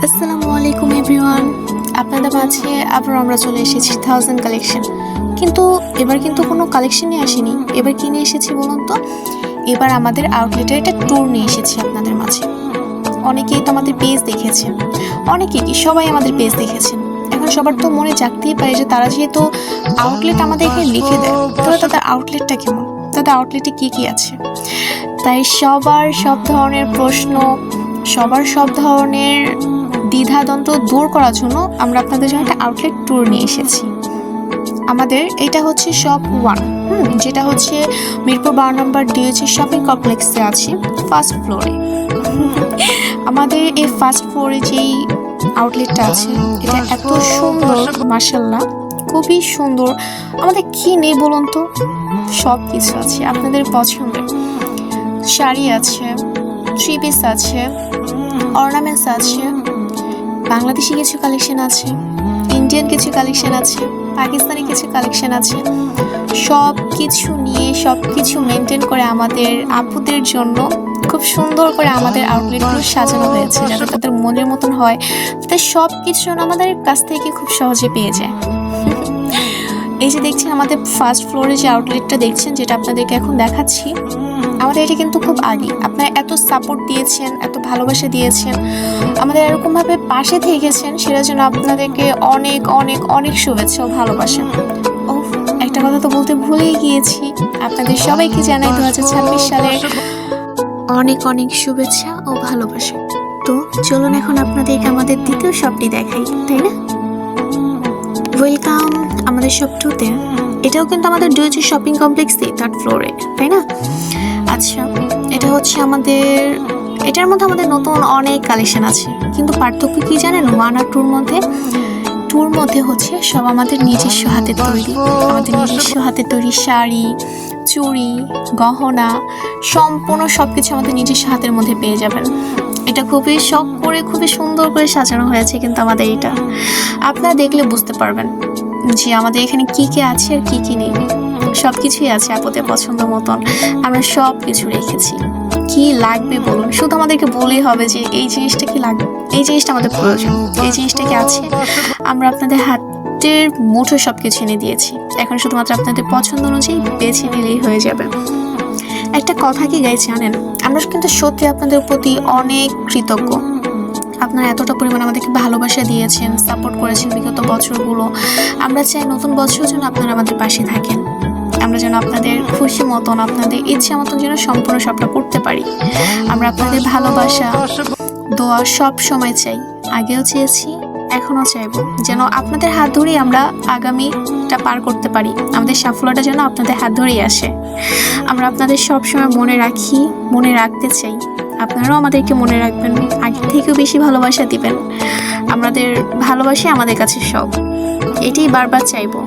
আসসালামু আলাইকুম এভরিওয়ান, আপনাদের মাঝে আবার আমরা চলে এসেছি 1000 কালেকশন। কিন্তু এবার কোনো কালেকশন নিয়ে আসিনি। এবার কি নিয়ে এসেছি বলুন তো? এবার আমাদের আউটলেটের একটা ট্যুর নিয়ে এসেছি আপনাদের মাঝে। অনেকেই তো আমাদের পেজ দেখেছেন, সবাই আমাদের পেজ দেখেছেন। এখন সবার তো মনে জাগতেই পারে যে তারা যেহেতু আউটলেট আমাদেরকে লিখে দেয়, তাহলে তাদের আউটলেটটা কেমন, তাদের আউটলেটে কী আছে। তাই সবার সব ধরনের প্রশ্ন, সবার সব ধরনের দ্বিধাদ্বন্দ্ব দূর করার জন্য আমরা আপনাদের জন্য একটা আউটলেট ট্যুর নিয়ে এসেছি। আমাদের এটা হচ্ছে শপ 1, যেটা হচ্ছে মিরপুর 12 নম্বর ডিওজি শপিং কমপ্লেক্সে আছে, ফার্স্ট ফ্লোরে। আমাদের এই ফার্স্ট ফ্লোরে যেই আউটলেটটা আছে, এটা এত সুন্দর, মাশাআল্লাহ, খুবই সুন্দর। আমাদের কি নেই বলুন তো? সব কিছু আছে আপনাদের পছন্দের। শাড়ি আছে, থ্রি পিস আছে, অর্নামেন্টস আছে, বাংলাদেশি কিছু কালেকশন আছে, ইন্ডিয়ান কিছু কালেকশন আছে, পাকিস্তানি কিছু কালেকশন আছে। সব কিছু নিয়ে, সব কিছু মেনটেন করে আমাদের আপুদের জন্য খুব সুন্দর করে আমাদের আউটলেটগুলো সাজানো হয়েছে, যাতে তাদের মনের মতন হয়, তাদের সব কিছু আমাদের কাছ থেকে খুব সহজে পেয়ে যায়। এই যে দেখছেন আমাদের ফার্স্ট ফ্লোরে যে আউটলেটটা দেখছেন, যেটা আপনাদেরকে এখন দেখাচ্ছি, আমাদের এটা কিন্তু খুব আগে। আপনারা এত সাপোর্ট দিয়েছেন, এত ভালোবাসা দিয়েছেন, আমাদের এরকমভাবে পাশে থেকেছেন, সেটার জন্য আপনাদেরকে অনেক অনেক অনেক শুভেচ্ছা ও ভালোবাসা। ও, একটা কথা তো বলতে ভুলেই গিয়েছি, আপনাদের সবাইকে জানাই 2026 সালের অনেক অনেক শুভেচ্ছা ও ভালোবাসা। তো চলুন এখন আপনাদেরকে আমাদের দ্বিতীয় শপটি দেখাই, তাই না? ওয়েলকাম আমাদের শপ 2-তে। এটাও কিন্তু আমাদের ডিওজি শপিং কমপ্লেক্সে 3rd ফ্লোরে, তাই না? আচ্ছা, এটা হচ্ছে এটার মধ্যে আমাদের নতুন অনেক কালেকশন আছে, কিন্তু পার্থক্য কি জানেন? 1 আর 2-র মধ্যে? 2-র মধ্যে হচ্ছে সব আমাদের নিজস্ব হাতের তৈরি। আমাদের নিজস্ব হাতের তৈরি শাড়ি, চুড়ি, গহনা, সম্পূর্ণ সবকিছু আমাদের নিজস্ব হাতের মধ্যে পেয়ে যাবেন। এটা খুবই শখ করে, খুবই সুন্দর করে সাজানো হয়েছে। কিন্তু আমাদের এটা আপনারা দেখলে বুঝতে পারবেন যে আমাদের এখানে কি আছে আর কি নেই। সব কিছুই আছে আপনাদের পছন্দ মতন। আমরা সব কিছু রেখেছি। কি লাগবে বলুন, শুধু আমাদেরকে বলেই হবে যে এই জিনিসটা কি লাগবে, এই জিনিসটা আমাদের প্রয়োজন, এই জিনিসটা কি আছে। আমরা আপনাদের হাতের মুঠো সব কিছু এনে দিয়েছি। এখন শুধুমাত্র আপনাদের পছন্দ অনুযায়ী বেছে নিলেই হয়ে যাবে। একটা কথা কি গাইজ জানেন, আমরা কিন্তু সত্যি আপনাদের প্রতি অনেক কৃতজ্ঞ। আপনারা এতটা পরিমাণ আমাদেরকে ভালোবাসা দিয়েছেন, সাপোর্ট করেছেন বিগত বছরগুলো। আমরা চাই নতুন বছরের জন্য আপনারা আমাদের পাশে থাকেন। আমরা যেন আপনাদের খুশি মতন, আপনাদের ইচ্ছা মতন যেন সম্পূর্ণ সবটা করতে পারি। আমরা আপনাদের ভালোবাসা, দোয়া সব সময় চাই, আগেও চেয়েছি, এখনও চাইবো, যেন আপনাদের হাত ধরেই আমরা আগামীটা পার করতে পারি। আমাদের সাফল্যটা যেন আপনাদের হাত ধরেই আসে। আমরা আপনাদের সব সময় মনে রাখি, মনে রাখতে চাই। আপনারাও আমাদেরকে মনে রাখবেন, আগের থেকেও বেশি ভালোবাসা দিবেন। আমাদের ভালোবাসা আমাদের কাছে সব, এটাই বারবার চাইবো।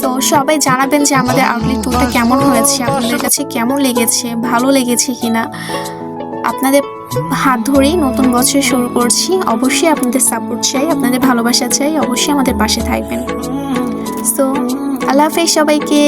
তো সবাই জানাবেন যে আমাদের আউটলেট ট্যুরটা কেমন হয়েছে, আপনাদের কাছে কেমন লেগেছে, ভালো লেগেছে কিনা। আপনাদের হাত ধরেই নতুন বছর শুরু করছি। অবশ্যই আপনাদের সাপোর্ট চাই, আপনাদের ভালোবাসা চাই, অবশ্যই আমাদের পাশে থাকবেন। সো আল্লাহ হাফেজ সবাইকে।